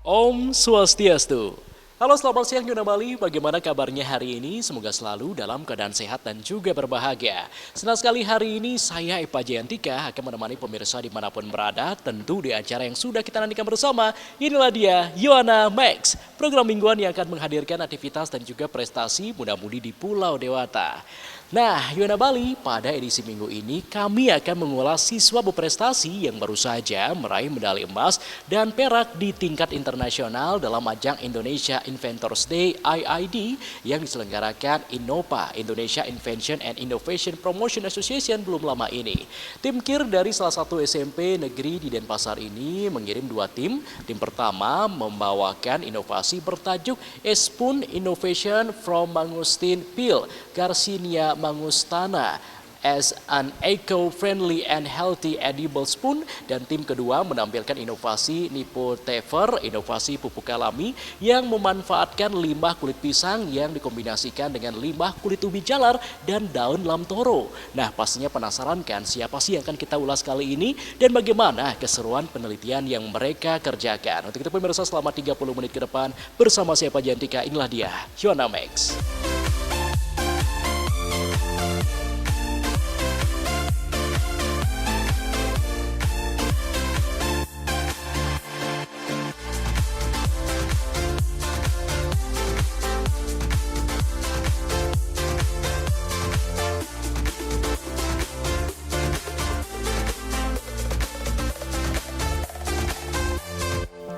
Om Swastiastu. Halo selamat siang Yuna Bali, bagaimana kabarnya hari ini? Semoga selalu dalam keadaan sehat dan juga berbahagia. Senang sekali hari ini saya Epa Jayantika akan menemani pemirsa dimanapun berada, tentu di acara yang sudah kita nantikan bersama. Inilah dia, Yohana Max, program mingguan yang akan menghadirkan aktivitas dan juga prestasi muda-mudi di Pulau Dewata. Nah, Yona Bali, pada edisi minggu ini kami akan mengulas siswa berprestasi yang baru saja meraih medali emas dan perak di tingkat internasional dalam ajang Indonesia Inventors Day IID yang diselenggarakan Innova, Indonesia Invention and Innovation Promotion Association belum lama ini. Tim KIR dari salah satu SMP negeri di Denpasar ini mengirim dua tim. Tim pertama membawakan inovasi bertajuk A Spoon Innovation from Mangustin Pil, Garcinia Mangustana as an eco-friendly and healthy edible spoon, dan tim kedua menampilkan inovasi Nipotever, inovasi pupuk alami yang memanfaatkan limbah kulit pisang yang dikombinasikan dengan limbah kulit ubi jalar dan daun lamtoro. Nah, pastinya penasaran kan siapa sih yang akan kita ulas kali ini dan bagaimana keseruan penelitian yang mereka kerjakan. Untuk itu pemirsa, selama 30 menit ke depan bersama saya Pak Jantika, inilah dia Yona Max.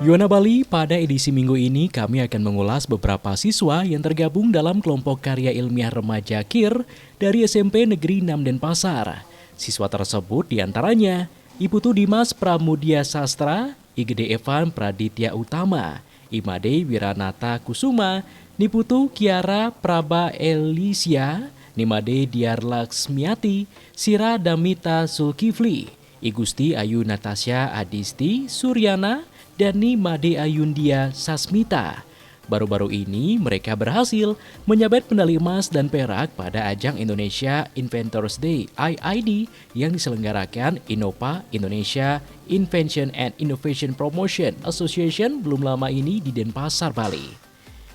Yuana Bali, pada edisi minggu ini kami akan mengulas beberapa siswa yang tergabung dalam kelompok karya ilmiah remaja KIR dari SMP Negeri 6 Denpasar. Siswa tersebut diantaranya Iputu Dimas Pramudia Sastra, Igede Evan Praditya Utama, Imade Wiranata Kusuma, Niputu Kiara Praba Elisia, Nimade Diar Laksmiati, Sira Damita Zulkifli, Igusti Ayu Natasha Adisti Suryana, Dani Made Ayundia Sasmita. Baru-baru ini mereka berhasil menyabet medali emas dan perak pada ajang Indonesia Inventors Day IID yang diselenggarakan Innova, Indonesia Invention and Innovation Promotion Association belum lama ini di Denpasar, Bali.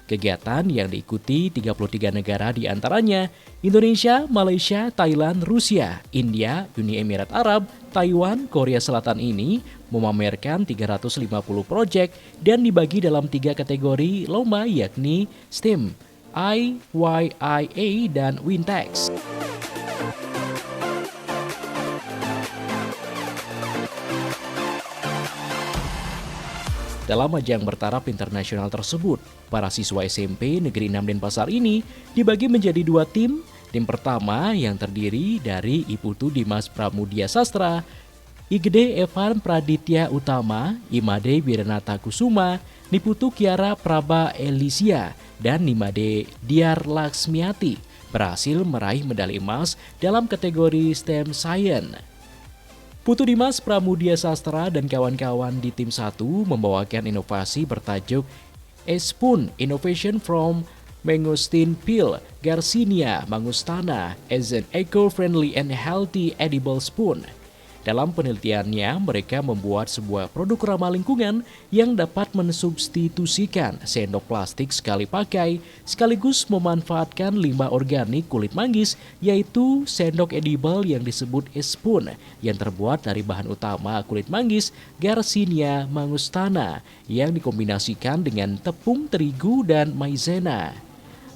Kegiatan yang diikuti 33 negara diantaranya Indonesia, Malaysia, Thailand, Rusia, India, Uni Emirat Arab, Taiwan, Korea Selatan ini memamerkan 350 proyek dan dibagi dalam 3 kategori lomba yakni STEM, IYIA, dan Wintex. Dalam ajang bertaraf internasional tersebut, para siswa SMP Negeri 6 Denpasar ini dibagi menjadi 2 tim. Tim pertama yang terdiri dari Iputu Dimas Pramudia Sastra, Igede Evan Praditya Utama, Imade Wiranata Kusuma, Niputu Kiara Praba Elisia, dan Nimade Diar Laksmiati berhasil meraih medali emas dalam kategori STEM Science. Putu Dimas Pramudia Sastra dan kawan-kawan di tim 1 membawakan inovasi bertajuk A Spoon Innovation from Mangosteen Peel, Garcinia Mangustana as an eco-friendly and healthy edible spoon. Dalam penelitiannya, mereka membuat sebuah produk ramah lingkungan yang dapat mensubstitusikan sendok plastik sekali pakai, sekaligus memanfaatkan limbah organik kulit manggis, yaitu sendok edible yang disebut spoon, yang terbuat dari bahan utama kulit manggis Garcinia mangustana, yang dikombinasikan dengan tepung terigu dan maizena.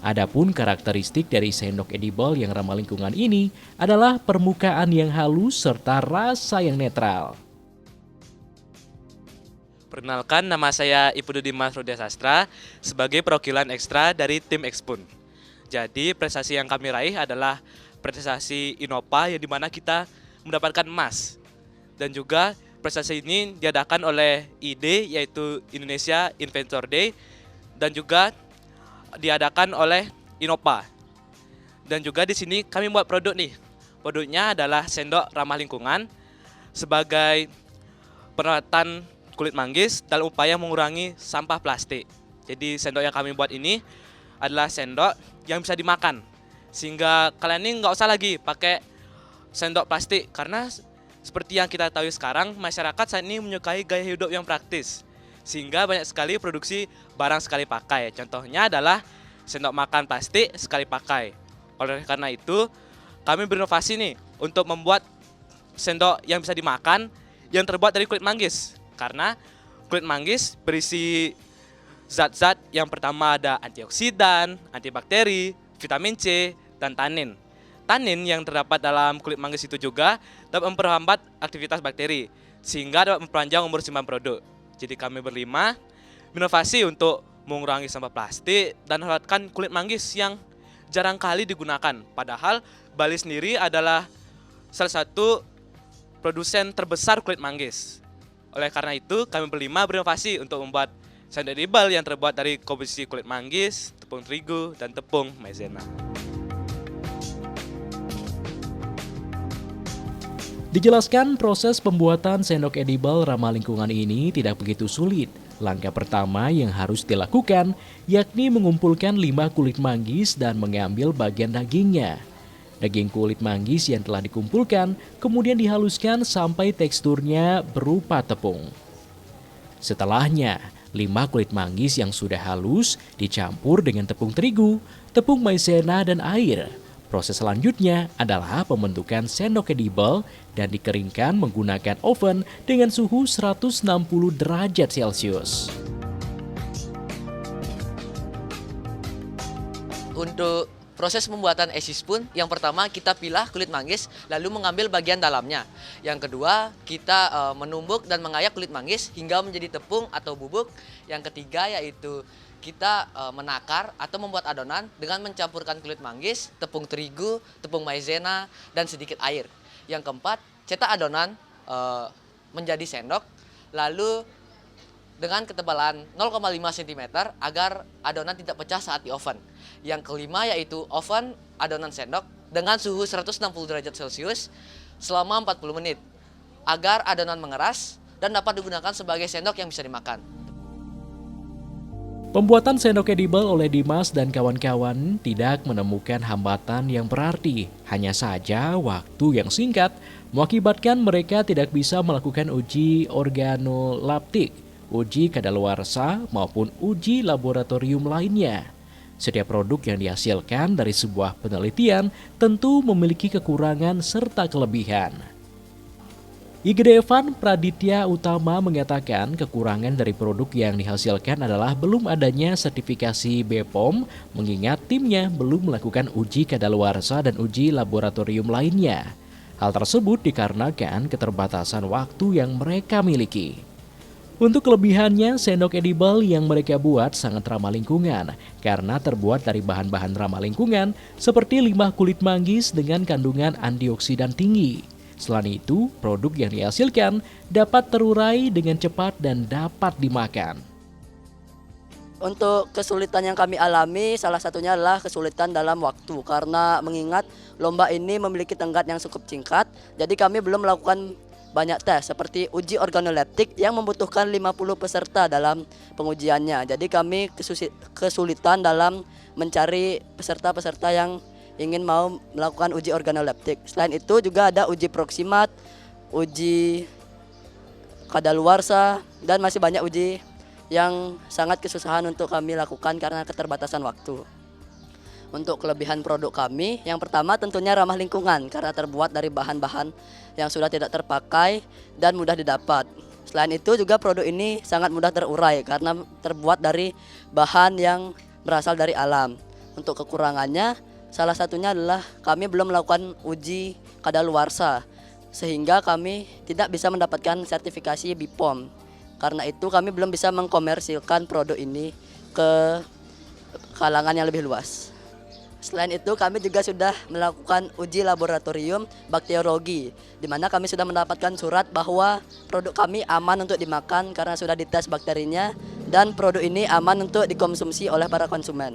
Adapun karakteristik dari sendok edible yang ramah lingkungan ini adalah permukaan yang halus serta rasa yang netral. Perkenalkan, nama saya Iputu Dimas Pramudia Sastra sebagai perwakilan ekstra dari tim Expun. Jadi prestasi yang kami raih adalah prestasi Innova yang dimana kita mendapatkan emas. Dan juga prestasi ini diadakan oleh ID yaitu Indonesia Inventor Day dan juga diadakan oleh Innova. Dan juga di sini kami buat produk nih. Produknya adalah sendok ramah lingkungan sebagai perawatan kulit manggis dalam upaya mengurangi sampah plastik. Jadi sendok yang kami buat ini adalah sendok yang bisa dimakan. Sehingga kalian ini nggak usah lagi pakai sendok plastik. Karena seperti yang kita tahu sekarang, masyarakat saat ini menyukai gaya hidup yang praktis. sehingga banyak sekali produksi barang sekali pakai. Contohnya adalah sendok makan plastik sekali pakai. Oleh karena itu, kami berinovasi nih untuk membuat sendok yang bisa dimakan yang terbuat dari kulit manggis. Karena kulit manggis berisi zat-zat yang pertama ada antioksidan, antibakteri, vitamin C, dan tanin. Tanin yang terdapat dalam kulit manggis itu juga dapat memperlambat aktivitas bakteri, sehingga dapat memperpanjang umur simpan produk. Jadi kami berlima berinovasi untuk mengurangi sampah plastik dan merawatkan kulit manggis yang jarang kali digunakan. Padahal Bali sendiri adalah salah satu produsen terbesar kulit manggis. Oleh karena itu, kami berlima berinovasi untuk membuat sendok edible yang terbuat dari komposisi kulit manggis, tepung terigu, dan tepung maizena. Dijelaskan proses pembuatan sendok edible ramah lingkungan ini tidak begitu sulit. Langkah pertama yang harus dilakukan yakni mengumpulkan 5 kulit manggis dan mengambil bagian dagingnya. Daging kulit manggis yang telah dikumpulkan kemudian dihaluskan sampai teksturnya berupa tepung. Setelahnya, 5 kulit manggis yang sudah halus dicampur dengan tepung terigu, tepung maizena, dan air. Proses selanjutnya adalah pembentukan sendok edible dan dikeringkan menggunakan oven dengan suhu 160 derajat Celcius. Untuk proses pembuatan esi spoon, yang pertama kita pilah kulit manggis lalu mengambil bagian dalamnya. Yang kedua kita menumbuk dan mengayak kulit manggis hingga menjadi tepung atau bubuk. Yang ketiga yaitu kita menakar atau membuat adonan dengan mencampurkan kulit manggis, tepung terigu, tepung maizena, dan sedikit air. Yang keempat, cetak adonan menjadi sendok, lalu dengan ketebalan 0,5 cm agar adonan tidak pecah saat di oven. Yang kelima yaitu oven adonan sendok dengan suhu 160 derajat Celcius selama 40 menit agar adonan mengeras dan dapat digunakan sebagai sendok yang bisa dimakan. Pembuatan sendok edible oleh Dimas dan kawan-kawan tidak menemukan hambatan yang berarti. Hanya saja waktu yang singkat mengakibatkan mereka tidak bisa melakukan uji organoleptik, uji kadaluarsa maupun uji laboratorium lainnya. Setiap produk yang dihasilkan dari sebuah penelitian tentu memiliki kekurangan serta kelebihan. Igdevan Praditya Utama mengatakan kekurangan dari produk yang dihasilkan adalah belum adanya sertifikasi BPOM mengingat timnya belum melakukan uji kadaluarsa dan uji laboratorium lainnya. Hal tersebut dikarenakan keterbatasan waktu yang mereka miliki. Untuk kelebihannya, sendok edible yang mereka buat sangat ramah lingkungan karena terbuat dari bahan-bahan ramah lingkungan seperti limbah kulit manggis dengan kandungan antioksidan tinggi. Selain itu, produk yang dihasilkan dapat terurai dengan cepat dan dapat dimakan. Untuk kesulitan yang kami alami, salah satunya adalah kesulitan dalam waktu. Karena mengingat lomba ini memiliki tenggat yang cukup singkat, jadi kami belum melakukan banyak tes seperti uji organoleptik yang membutuhkan 50 peserta dalam pengujiannya. Jadi kami kesulitan dalam mencari peserta-peserta yang ingin mau melakukan uji organoleptik. Selain itu juga ada uji proksimat, uji kadaluarsa, dan masih banyak uji yang sangat kesusahan untuk kami lakukan karena keterbatasan waktu. Untuk kelebihan produk kami, yang pertama tentunya ramah lingkungan karena terbuat dari bahan-bahan yang sudah tidak terpakai dan mudah didapat. Selain itu juga produk ini sangat mudah terurai karena terbuat dari bahan yang berasal dari alam. Untuk kekurangannya, salah satunya adalah kami belum melakukan uji kadaluarsa sehingga kami tidak bisa mendapatkan sertifikasi BPOM. Karena itu kami belum bisa mengkomersilkan produk ini ke kalangan yang lebih luas. Selain itu kami juga sudah melakukan uji laboratorium bakteriologi di mana kami sudah mendapatkan surat bahwa produk kami aman untuk dimakan karena sudah dites bakterinya dan produk ini aman untuk dikonsumsi oleh para konsumen.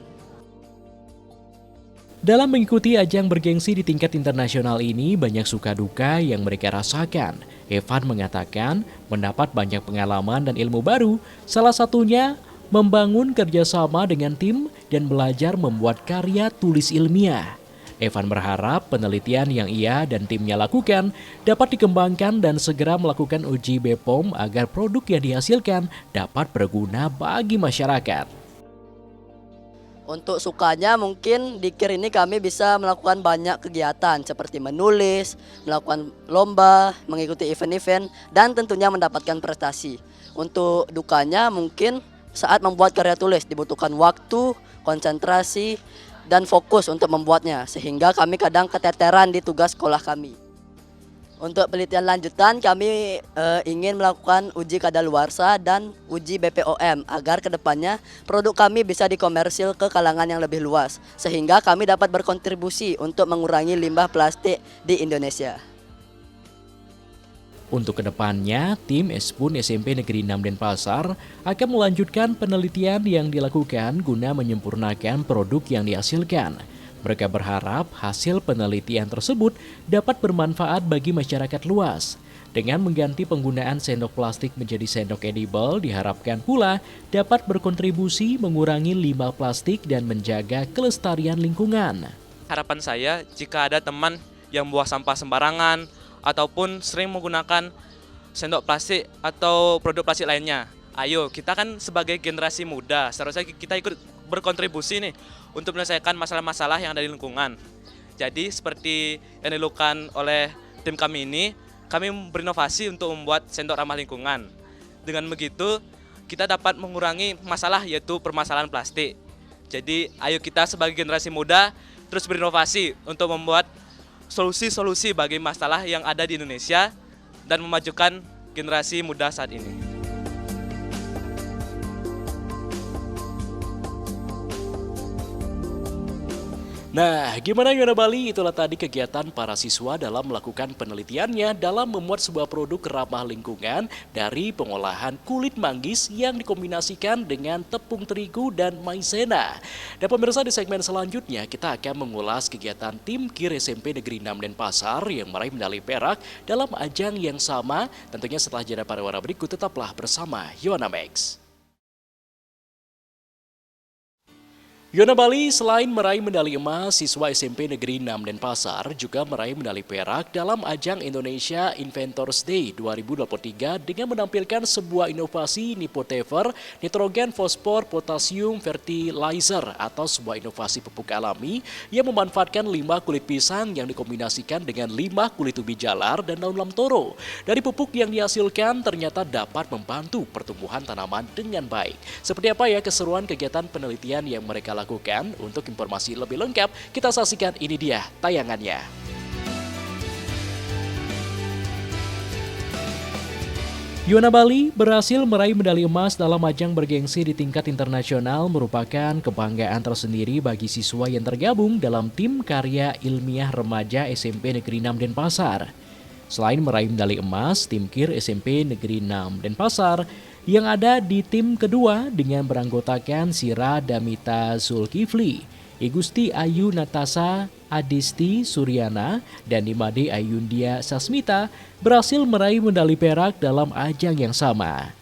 Dalam mengikuti ajang bergengsi di tingkat internasional ini, banyak suka duka yang mereka rasakan. Evan mengatakan mendapat banyak pengalaman dan ilmu baru, salah satunya membangun kerjasama dengan tim dan belajar membuat karya tulis ilmiah. Evan berharap penelitian yang ia dan timnya lakukan dapat dikembangkan dan segera melakukan uji BPOM agar produk yang dihasilkan dapat berguna bagi masyarakat. Untuk sukanya mungkin di KIR ini kami bisa melakukan banyak kegiatan seperti menulis, melakukan lomba, mengikuti event-event, dan tentunya mendapatkan prestasi. Untuk dukanya mungkin saat membuat karya tulis dibutuhkan waktu, konsentrasi, dan fokus untuk membuatnya, sehingga kami kadang keteteran di tugas sekolah kami. Untuk penelitian lanjutan kami ingin melakukan uji kadaluarsa dan uji BPOM agar kedepannya produk kami bisa dikomersil ke kalangan yang lebih luas, sehingga kami dapat berkontribusi untuk mengurangi limbah plastik di Indonesia. Untuk kedepannya, tim Espun SMP Negeri 6 Denpasar akan melanjutkan penelitian yang dilakukan guna menyempurnakan produk yang dihasilkan. Mereka berharap hasil penelitian tersebut dapat bermanfaat bagi masyarakat luas. Dengan mengganti penggunaan sendok plastik menjadi sendok edible, diharapkan pula dapat berkontribusi mengurangi limbah plastik dan menjaga kelestarian lingkungan. Harapan saya jika ada teman yang buang sampah sembarangan ataupun sering menggunakan sendok plastik atau produk plastik lainnya. Ayo, kita kan sebagai generasi muda, seharusnya kita ikut berkontribusi nih untuk menyelesaikan masalah-masalah yang ada di lingkungan. Jadi seperti yang dilakukan oleh tim kami ini, kami berinovasi untuk membuat sendok ramah lingkungan. Dengan begitu, kita dapat mengurangi masalah yaitu permasalahan plastik. Jadi ayo kita sebagai generasi muda terus berinovasi untuk membuat solusi-solusi bagi masalah yang ada di Indonesia dan memajukan generasi muda saat ini. Nah, gimana Yona Bali? Itulah tadi kegiatan para siswa dalam melakukan penelitiannya dalam membuat sebuah produk ramah lingkungan dari pengolahan kulit manggis yang dikombinasikan dengan tepung terigu dan maizena. Dan pemirsa, di segmen selanjutnya kita akan mengulas kegiatan tim KIR SMP Negeri 6 Denpasar yang meraih medali perak dalam ajang yang sama. Tentunya setelah jeda pariwara berikut, tetaplah bersama Yona Max. Yona Bali selain meraih medali emas, siswa SMP Negeri 6 Denpasar juga meraih medali perak dalam ajang Indonesia Inventors Day 2023 dengan menampilkan sebuah inovasi Nipotever nitrogen fosfor potasium fertilizer atau sebuah inovasi pupuk alami yang memanfaatkan limbah kulit pisang yang dikombinasikan dengan limbah kulit ubi jalar dan daun lamtoro. Dari pupuk yang dihasilkan ternyata dapat membantu pertumbuhan tanaman dengan baik. Seperti apa ya keseruan kegiatan penelitian yang mereka lakukan? Untuk informasi lebih lengkap, kita saksikan ini dia tayangannya. Yona Bali berhasil meraih medali emas dalam ajang bergengsi di tingkat internasional merupakan kebanggaan tersendiri bagi siswa yang tergabung dalam tim karya ilmiah remaja SMP Negeri 6 Denpasar. Selain meraih medali emas, tim KIR SMP Negeri 6 Denpasar yang ada di tim kedua dengan beranggotakan Sira Damita Zulkifli, Igusti Ayu Natasa Adisti Suryana, dan Nimade Ayundia Sasmita berhasil meraih medali perak dalam ajang yang sama.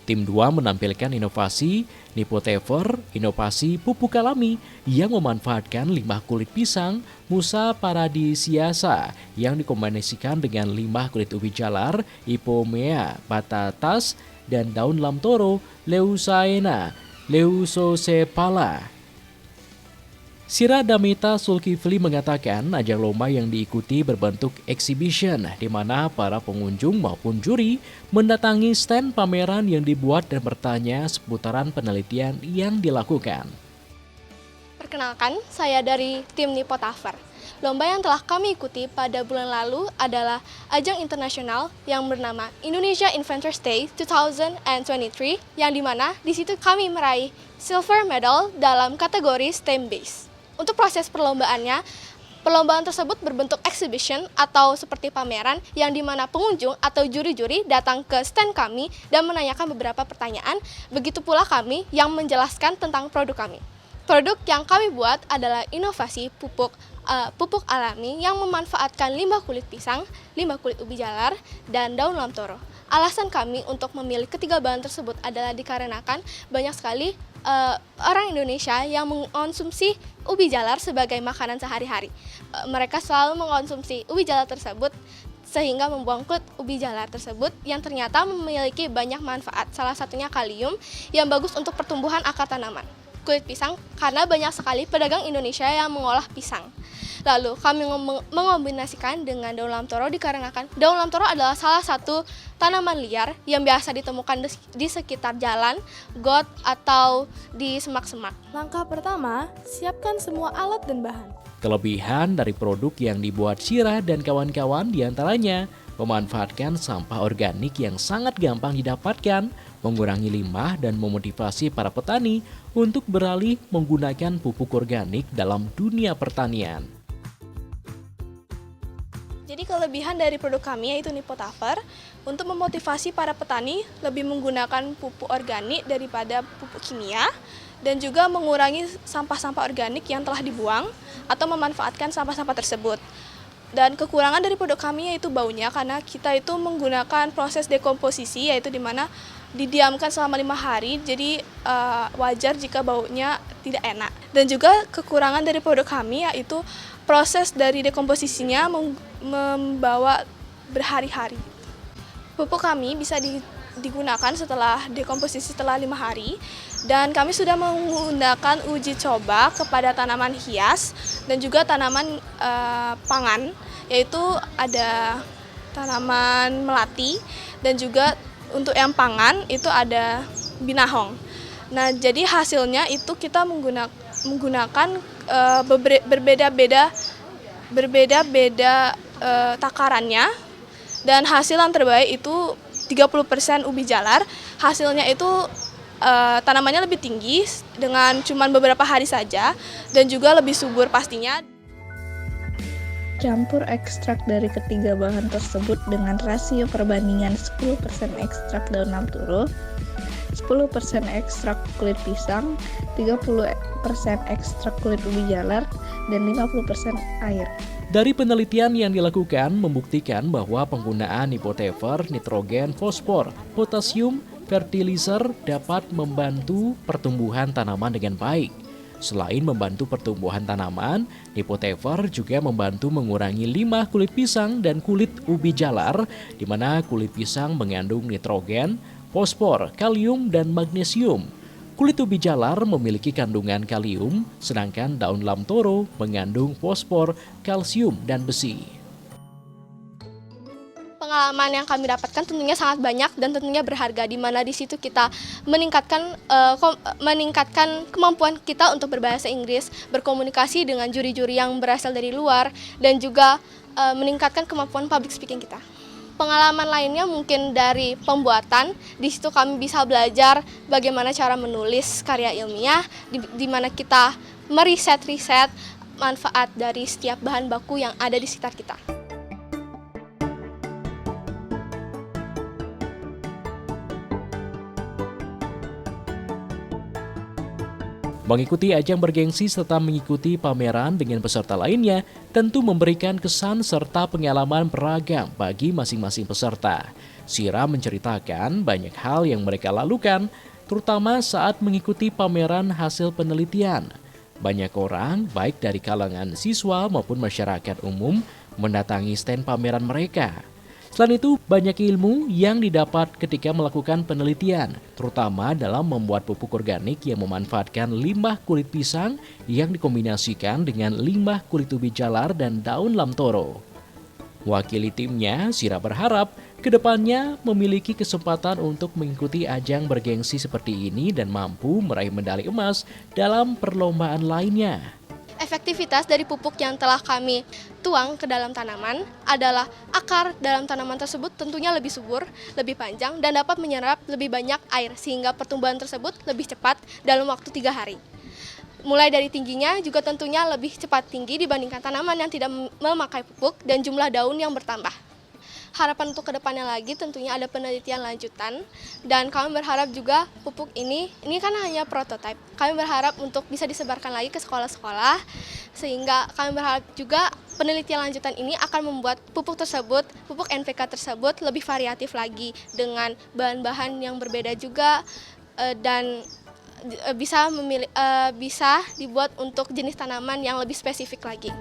Tim 2 menampilkan inovasi Nipotever, inovasi pupuk alami yang memanfaatkan limbah kulit pisang Musa paradisiasa yang dikombinasikan dengan limbah kulit ubi jalar Ipomea patatas dan daun lamtoro Leucaena leucocephala. Sira Damita Zulkifli mengatakan ajang lomba yang diikuti berbentuk exhibition di mana para pengunjung maupun juri mendatangi stand pameran yang dibuat dan bertanya seputaran penelitian yang dilakukan. Perkenalkan, saya dari tim Nipotever. Lomba yang telah kami ikuti pada bulan lalu adalah ajang internasional yang bernama Indonesia Inventors Day 2023, yang dimana di situ kami meraih silver medal dalam kategori STEM Base. Untuk proses perlombaannya, perlombaan tersebut berbentuk exhibition atau seperti pameran yang dimana pengunjung atau juri-juri datang ke stand kami dan menanyakan beberapa pertanyaan, begitu pula kami yang menjelaskan tentang produk kami. Produk yang kami buat adalah inovasi pupuk alami yang memanfaatkan limbah kulit pisang, limbah kulit ubi jalar, dan daun lamtoro. Alasan kami untuk memilih ketiga bahan tersebut adalah dikarenakan banyak sekali orang Indonesia yang mengonsumsi ubi jalar sebagai makanan sehari-hari. Mereka selalu mengonsumsi ubi jalar tersebut sehingga membuang kulit ubi jalar tersebut yang ternyata memiliki banyak manfaat. Salah satunya kalium yang bagus untuk pertumbuhan akar tanaman. Kulit pisang karena banyak sekali pedagang Indonesia yang mengolah pisang. Lalu kami mengombinasikan dengan daun lamtoro dikarenakan daun lamtoro adalah salah satu tanaman liar yang biasa ditemukan di sekitar jalan, got, atau di semak-semak. Langkah pertama, siapkan semua alat dan bahan. Kelebihan dari produk yang dibuat Syira dan kawan-kawan diantaranya memanfaatkan sampah organik yang sangat gampang didapatkan, mengurangi limbah dan memotivasi para petani untuk beralih menggunakan pupuk organik dalam dunia pertanian. Jadi kelebihan dari produk kami yaitu Nipotaver untuk memotivasi para petani lebih menggunakan pupuk organik daripada pupuk kimia dan juga mengurangi sampah-sampah organik yang telah dibuang atau memanfaatkan sampah-sampah tersebut. Dan kekurangan dari produk kami yaitu baunya karena kita itu menggunakan proses dekomposisi yaitu di mana didiamkan selama 5 hari, jadi wajar jika baunya tidak enak. Dan juga kekurangan dari produk kami yaitu proses dari dekomposisinya membawa berhari-hari. Pupuk kami bisa digunakan setelah dekomposisi setelah 5 hari dan kami sudah menggunakan uji coba kepada tanaman hias dan juga tanaman pangan, yaitu ada tanaman melati dan juga untuk yang pangan itu ada binahong. Nah, jadi hasilnya itu kita menggunakan berbeda-beda takarannya dan hasil yang terbaik itu 30% ubi jalar. Hasilnya itu tanamannya lebih tinggi dengan cuma beberapa hari saja dan juga lebih subur pastinya. Campur ekstrak dari ketiga bahan tersebut dengan rasio perbandingan 10% ekstrak daun lamtoro, 10% ekstrak kulit pisang, 30% ekstrak kulit ubi jalar, dan 50% air. Dari penelitian yang dilakukan membuktikan bahwa penggunaan Nipotaver, nitrogen, fosfor, potasium, fertilizer dapat membantu pertumbuhan tanaman dengan baik. Selain membantu pertumbuhan tanaman, Nipotaver juga membantu mengurangi limbah kulit pisang dan kulit ubi jalar, di mana kulit pisang mengandung nitrogen, fosfor, kalium, dan magnesium. Kulit ubi jalar memiliki kandungan kalium, sedangkan daun lamtoro mengandung fosfor, kalsium, dan besi. Pengalaman yang kami dapatkan tentunya sangat banyak dan tentunya berharga, di mana di situ kita meningkatkan kemampuan kita untuk berbahasa Inggris, berkomunikasi dengan juri-juri yang berasal dari luar, dan juga meningkatkan kemampuan public speaking kita. Pengalaman lainnya mungkin dari pembuatan, di situ kami bisa belajar bagaimana cara menulis karya ilmiah, di mana kita meriset-riset manfaat dari setiap bahan baku yang ada di sekitar kita. Mengikuti ajang bergengsi serta mengikuti pameran dengan peserta lainnya tentu memberikan kesan serta pengalaman beragam bagi masing-masing peserta. Syira menceritakan banyak hal yang mereka lakukan, terutama saat mengikuti pameran hasil penelitian. Banyak orang, baik dari kalangan siswa maupun masyarakat umum, mendatangi stand pameran mereka. Selain itu, banyak ilmu yang didapat ketika melakukan penelitian, terutama dalam membuat pupuk organik yang memanfaatkan limbah kulit pisang yang dikombinasikan dengan limbah kulit ubi jalar dan daun lamtoro. Wakili timnya, Syira berharap kedepannya memiliki kesempatan untuk mengikuti ajang bergengsi seperti ini dan mampu meraih medali emas dalam perlombaan lainnya. Efektivitas dari pupuk yang telah kami tuang ke dalam tanaman adalah akar dalam tanaman tersebut tentunya lebih subur, lebih panjang, dan dapat menyerap lebih banyak air sehingga pertumbuhan tersebut lebih cepat dalam waktu 3 hari. Mulai dari tingginya juga tentunya lebih cepat tinggi dibandingkan tanaman yang tidak memakai pupuk dan jumlah daun yang bertambah. Harapan untuk kedepannya lagi tentunya ada penelitian lanjutan dan kami berharap juga pupuk ini kan hanya prototipe. Kami berharap untuk bisa disebarkan lagi ke sekolah-sekolah sehingga kami berharap juga penelitian lanjutan ini akan membuat pupuk NPK tersebut lebih variatif lagi dengan bahan-bahan yang berbeda juga dan bisa dibuat untuk jenis tanaman yang lebih spesifik lagi.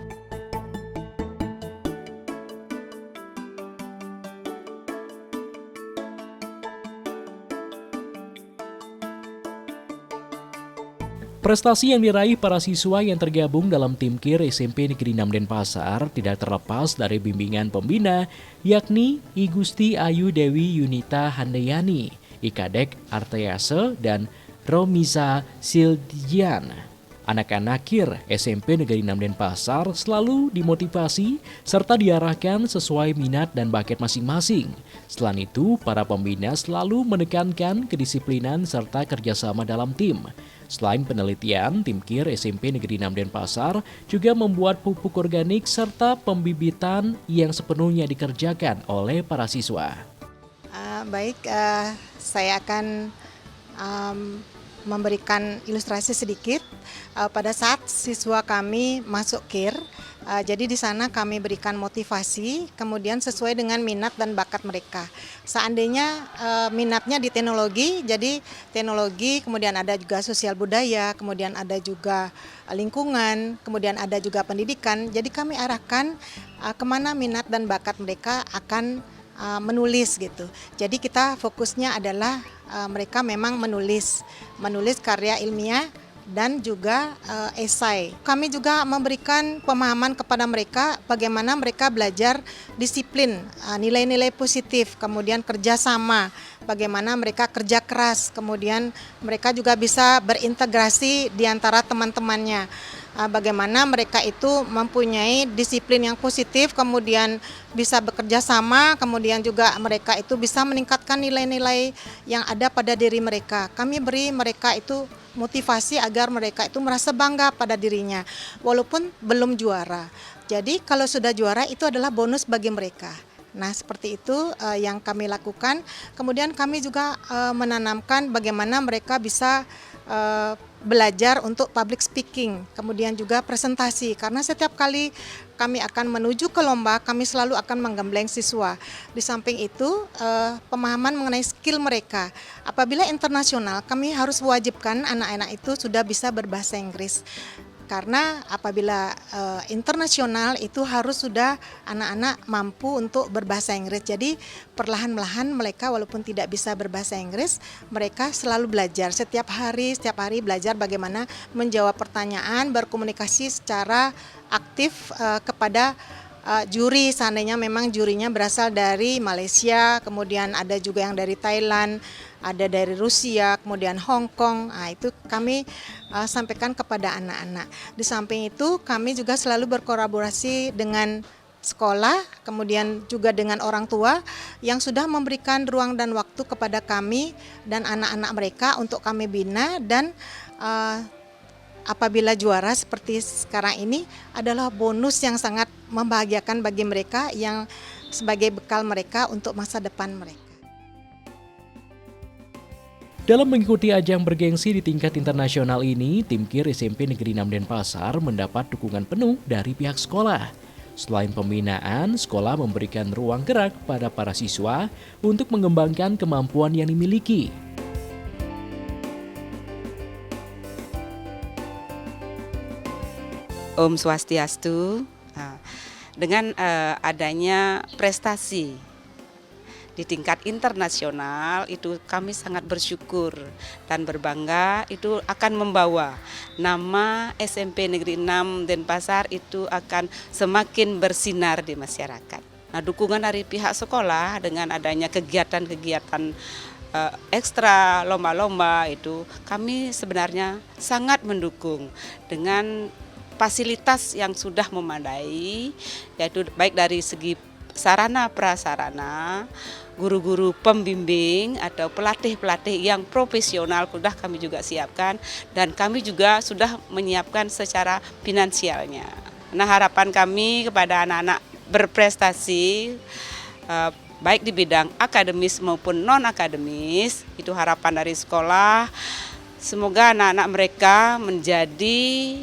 Prestasi yang diraih para siswa yang tergabung dalam tim KIR SMP Negeri 6 Denpasar tidak terlepas dari bimbingan pembina, yakni I Gusti Ayu Dewi Yunita Handayani, Ikadek Artease, dan Romiza Sildian. Anak-anak KIR SMP Negeri 6 Denpasar selalu dimotivasi serta diarahkan sesuai minat dan bakat masing-masing. Selain itu, para pembina selalu menekankan kedisiplinan serta kerjasama dalam tim. Selain penelitian, tim KIR SMP Negeri 6 Denpasar juga membuat pupuk organik serta pembibitan yang sepenuhnya dikerjakan oleh para siswa. Saya akan memberikan ilustrasi sedikit pada saat siswa kami masuk KIR. Jadi di sana kami berikan motivasi, kemudian sesuai dengan minat dan bakat mereka. Seandainya minatnya di teknologi, jadi teknologi, kemudian ada juga sosial budaya, kemudian ada juga lingkungan, kemudian ada juga pendidikan. Jadi kami arahkan kemana minat dan bakat mereka akan menulis gitu. Jadi kita fokusnya adalah mereka memang menulis karya ilmiah dan juga esai. Kami juga memberikan pemahaman kepada mereka bagaimana mereka belajar disiplin, nilai-nilai positif, kemudian kerjasama, bagaimana mereka kerja keras, kemudian mereka juga bisa berintegrasi di antara teman-temannya. Bagaimana mereka itu mempunyai disiplin yang positif, kemudian bisa bekerja sama, kemudian juga mereka itu bisa meningkatkan nilai-nilai yang ada pada diri mereka. Kami beri mereka itu motivasi agar mereka itu merasa bangga pada dirinya, walaupun belum juara. Jadi kalau sudah juara itu adalah bonus bagi mereka. Nah, seperti itu yang kami lakukan. Kemudian kami juga menanamkan bagaimana mereka bisa belajar untuk public speaking, kemudian juga presentasi. Karena setiap kali kami akan menuju ke lomba, kami selalu akan menggembleng siswa. Di samping itu, pemahaman mengenai skill mereka. Apabila internasional, kami harus wajibkan anak-anak itu sudah bisa berbahasa Inggris. Karena apabila internasional itu harus sudah anak-anak mampu untuk berbahasa Inggris. Jadi perlahan-lahan mereka walaupun tidak bisa berbahasa Inggris, mereka selalu belajar setiap hari belajar bagaimana menjawab pertanyaan, berkomunikasi secara aktif kepada juri. Seandainya memang jurinya berasal dari Malaysia, kemudian ada juga yang dari Thailand, ada dari Rusia, kemudian Hong Kong. Nah, itu kami sampaikan kepada anak-anak. Di samping itu kami juga selalu berkolaborasi dengan sekolah, kemudian juga dengan orang tua yang sudah memberikan ruang dan waktu kepada kami dan anak-anak mereka untuk kami bina, dan apabila juara seperti sekarang ini adalah bonus yang sangat membahagiakan bagi mereka yang sebagai bekal mereka untuk masa depan mereka. Dalam mengikuti ajang bergengsi di tingkat internasional ini, tim KIR SMP Negeri 6 Denpasar mendapat dukungan penuh dari pihak sekolah. Selain pembinaan, sekolah memberikan ruang gerak pada para siswa untuk mengembangkan kemampuan yang dimiliki. Om Swastiastu. Dengan adanya prestasi di tingkat internasional itu kami sangat bersyukur dan berbangga, itu akan membawa nama SMP Negeri 6 Denpasar itu akan semakin bersinar di masyarakat. Nah, dukungan dari pihak sekolah dengan adanya kegiatan-kegiatan ekstra lomba-lomba itu kami sebenarnya sangat mendukung dengan fasilitas yang sudah memadai, yaitu baik dari segi sarana prasarana, guru-guru pembimbing atau pelatih-pelatih yang profesional sudah kami juga siapkan, dan kami juga sudah menyiapkan secara finansialnya. Nah, harapan kami kepada anak-anak berprestasi baik di bidang akademis maupun non-akademis, itu harapan dari sekolah. Semoga anak-anak mereka menjadi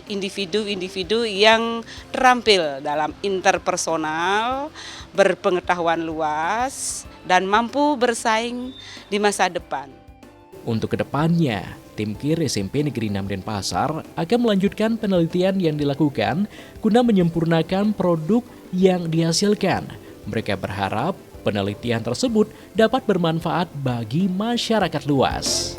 individu-individu yang terampil dalam interpersonal, berpengetahuan luas, dan mampu bersaing di masa depan. Untuk kedepannya, tim KIR SMP Negeri 6 Denpasar akan melanjutkan penelitian yang dilakukan guna menyempurnakan produk yang dihasilkan. Mereka berharap penelitian tersebut dapat bermanfaat bagi masyarakat luas.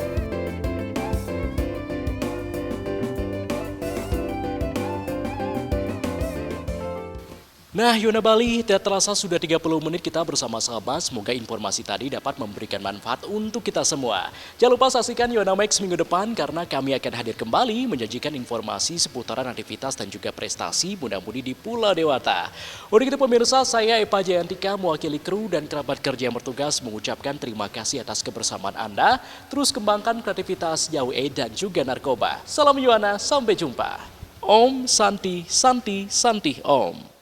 Nah, Yona Bali, tidak terasa sudah 30 menit kita bersama-sama. Semoga informasi tadi dapat memberikan manfaat untuk kita semua. Jangan lupa saksikan Yona Max minggu depan karena kami akan hadir kembali menjanjikan informasi seputaran aktivitas dan juga prestasi muda-mudi di Pulau Dewata. Untuk itu pemirsa, saya Epa Jayantika mewakili kru dan kerabat kerja yang bertugas mengucapkan terima kasih atas kebersamaan Anda. Terus kembangkan kreativitas jauh dan juga narkoba. Salam Yuana, sampai jumpa. Om Santi Santi Santi Om.